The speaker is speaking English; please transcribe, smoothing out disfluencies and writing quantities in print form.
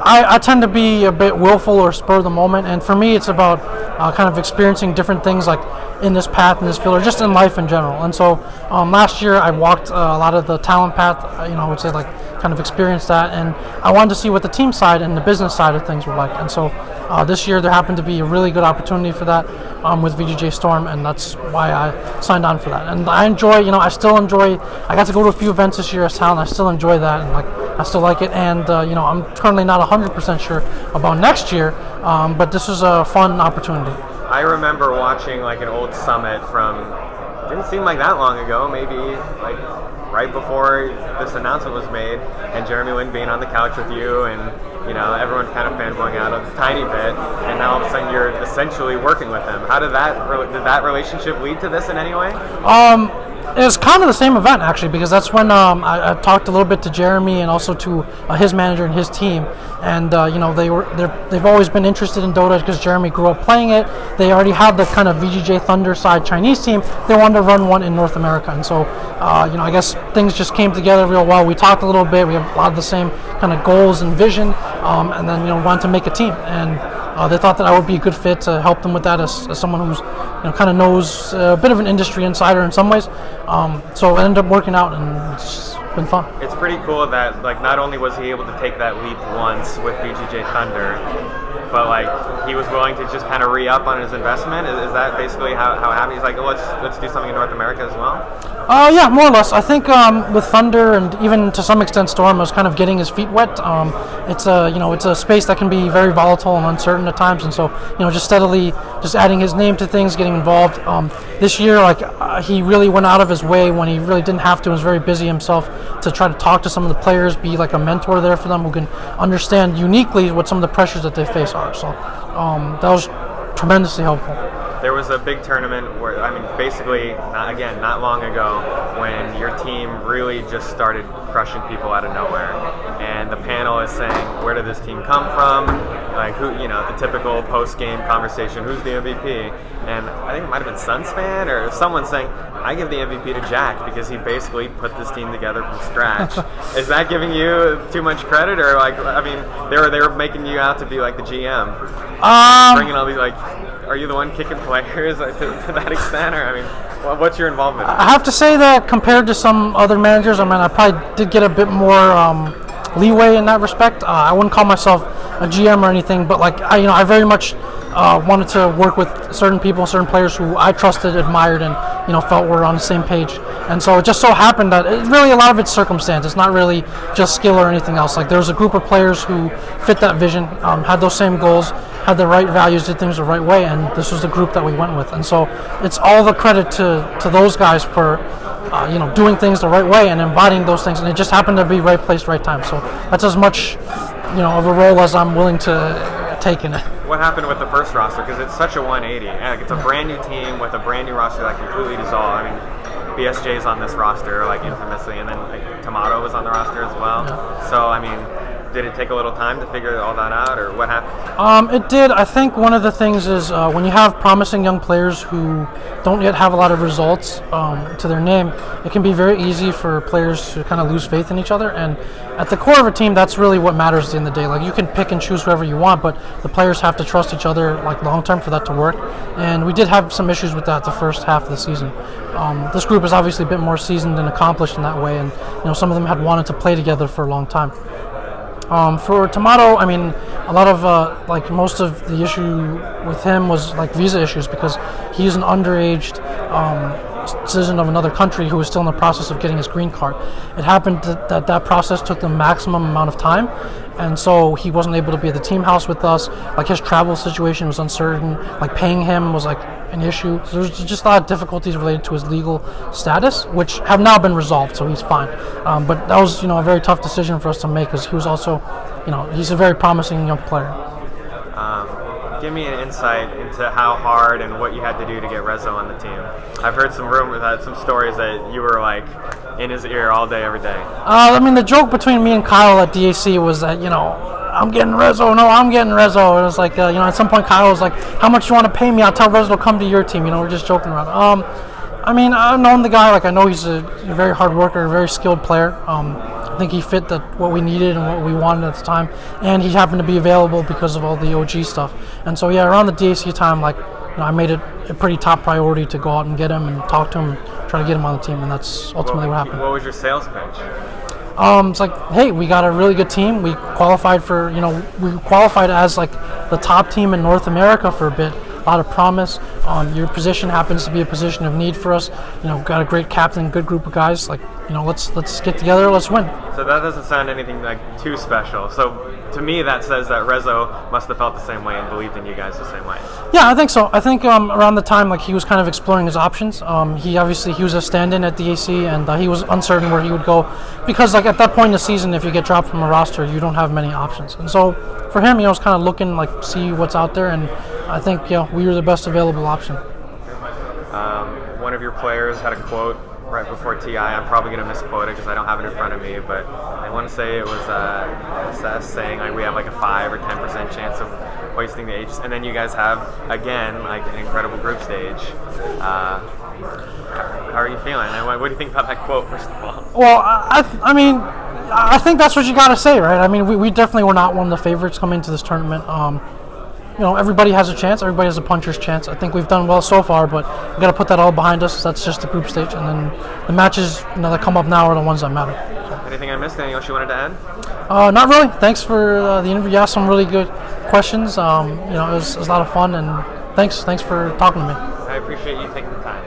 I tend to be a bit willful or spur of the moment, and for me, it's about kind of experiencing different things, like in this path, in this field, or just in life in general. And so last year, I walked a lot of the talent path. I would say, like, kind of experienced that, and I wanted to see what the team side and the business side of things were like. And so this year, there happened to be a really good opportunity for that with VGJ.Storm, and that's why I signed on for that. And I enjoy, I still enjoy. I got to go to a few events this year as talent. I still enjoy that, and I still like it. And I'm currently not 100% sure about next year, but this is a fun opportunity. I remember watching like an old summit from, didn't seem like that long ago, maybe like right before this announcement was made, and Jeremy Lin being on the couch with you, and everyone kind of fanboying out a tiny bit, and now all of a sudden you're essentially working with him. How did that relationship lead to this in any way? It was kind of the same event, actually, because that's when I talked a little bit to Jeremy and also to his manager and his team, and they've always been interested in Dota because Jeremy grew up playing it. They already had the kind of VGJ.Thunder side Chinese team. They wanted to run one in North America, and so I guess things just came together real well. We talked a little bit. We have a lot of the same kind of goals and vision, and then wanted to make a team, and they thought that I would be a good fit to help them with that as someone who's kind of knows a bit of an industry insider in some ways. So it ended up working out, and it's been fun. It's pretty cool that not only was he able to take that leap once with VGJ.Thunder, but he was willing to just kind of re-up on his investment. Is that basically how happy he's like, let's do something in North America as well? Yeah, more or less. I think with Thunder and even to some extent Storm was kind of getting his feet wet. It's a space that can be very volatile and uncertain at times, and so just steadily just adding his name to things, getting involved. This year, he really went out of his way when he really didn't have to. He was very busy himself to try to talk to some of the players, be like a mentor there for them who can understand uniquely what some of the pressures that they face are. So that was tremendously helpful. There was a big tournament where, basically, not long ago, when your team really just started crushing people out of nowhere. And the panel is saying, where did this team come from? Who, the typical post-game conversation, who's the MVP? And I think it might have been Sunsfan or someone saying, I give the MVP to Jack because he basically put this team together from scratch. Is that giving you too much credit? Or, they were making you out to be like the GM? Bringing all these, are you the one kicking players to that extent? Or, what's your involvement? I have to say that compared to some other managers, I probably did get a bit more leeway in that respect. I wouldn't call myself a GM or anything, but I very much wanted to work with certain people, certain players who I trusted, admired, and felt were on the same page. And so it just so happened that a lot of it's circumstance. It's not really just skill or anything else. There's a group of players who fit that vision, had those same goals, had the right values, did things the right way, and this was the group that we went with. And so it's all the credit to those guys for doing things the right way and embodying those things, and it just happened to be right place, right time. So that's as much of a role as I'm willing to take in it. What happened with the first roster? Because it's such a 180. It's a brand new team with a brand new roster that completely dissolved. BSJ is on this roster, infamously, and then Timado was on the roster as well. Yeah. So, did it take a little time to figure all that out, or what happened? It did. I think one of the things is when you have promising young players who don't yet have a lot of results to their name, it can be very easy for players to kind of lose faith in each other. And at the core of a team, that's really what matters at the end of the day. You can pick and choose whoever you want, but the players have to trust each other long term for that to work. And we did have some issues with that the first half of the season. This group is obviously a bit more seasoned and accomplished in that way, and some of them had wanted to play together for a long time. For Timado, a lot of most of the issue with him was visa issues, because he's an underage citizen of another country who was still in the process of getting his green card. It happened that process took the maximum amount of time, and so he wasn't able to be at the team house with us. His travel situation was uncertain. Paying him was an issue. So there's just a lot of difficulties related to his legal status, which have now been resolved, so he's fine. But that was a very tough decision for us to make, because he was also he's a very promising young player. Give me an insight into how hard and what you had to do to get Rezo on the team. I've heard some rumors, some stories that you were in his ear all day, every day. The joke between me and Kyle at DAC was that I'm getting Rezo. No, I'm getting Rezo. It was at some point Kyle was like, how much you want to pay me? I'll tell Rezo to come to your team. We're just joking around. I mean, I've known the guy. Like, I know he's a very hard worker, a very skilled player. I think he fit what we needed and what we wanted at the time, and he happened to be available because of all the OG stuff. And so, yeah, around the DAC time, like, I made it a pretty top priority to go out and get him and talk to him, try to get him on the team, and that's ultimately what happened. What was your sales pitch? It's like, hey, we got a really good team. We qualified we qualified as like the top team in North America for a bit. A lot of promise. Your position happens to be a position of need for us. Got a great captain, good group of guys. Like, let's get together, let's win. So that doesn't sound anything like too special. So to me, that says that Rezo must have felt the same way and believed in you guys the same way. Yeah, I think so. I think around the time, like, he was kind of exploring his options. He was a stand-in at DAC, and he was uncertain where he would go because, like, at that point in the season, if you get dropped from a roster, you don't have many options. And so for him, was kind of looking, like, see what's out there, and I think we were the best available option. One of your players had a quote right before TI. I'm probably going to misquote it because I don't have it in front of me, but I want to say it was Seth saying, like, we have like a 5 or 10% chance of hoisting the H, and then you guys have again like an incredible group stage. How are you feeling? And what do you think about that quote, first of all? Well, I mean, I think that's what you got to say, right? I mean, we definitely were not one of the favorites coming into this tournament. Everybody has a chance. Everybody has a puncher's chance. I think we've done well so far, but we got to put that all behind us. That's just the group stage, and then the matches that come up now are the ones that matter. Anything I missed? Anything else you wanted to add? Not really. Thanks for the interview. You asked some really good questions. It was a lot of fun, and thanks for talking to me. I appreciate you taking the time.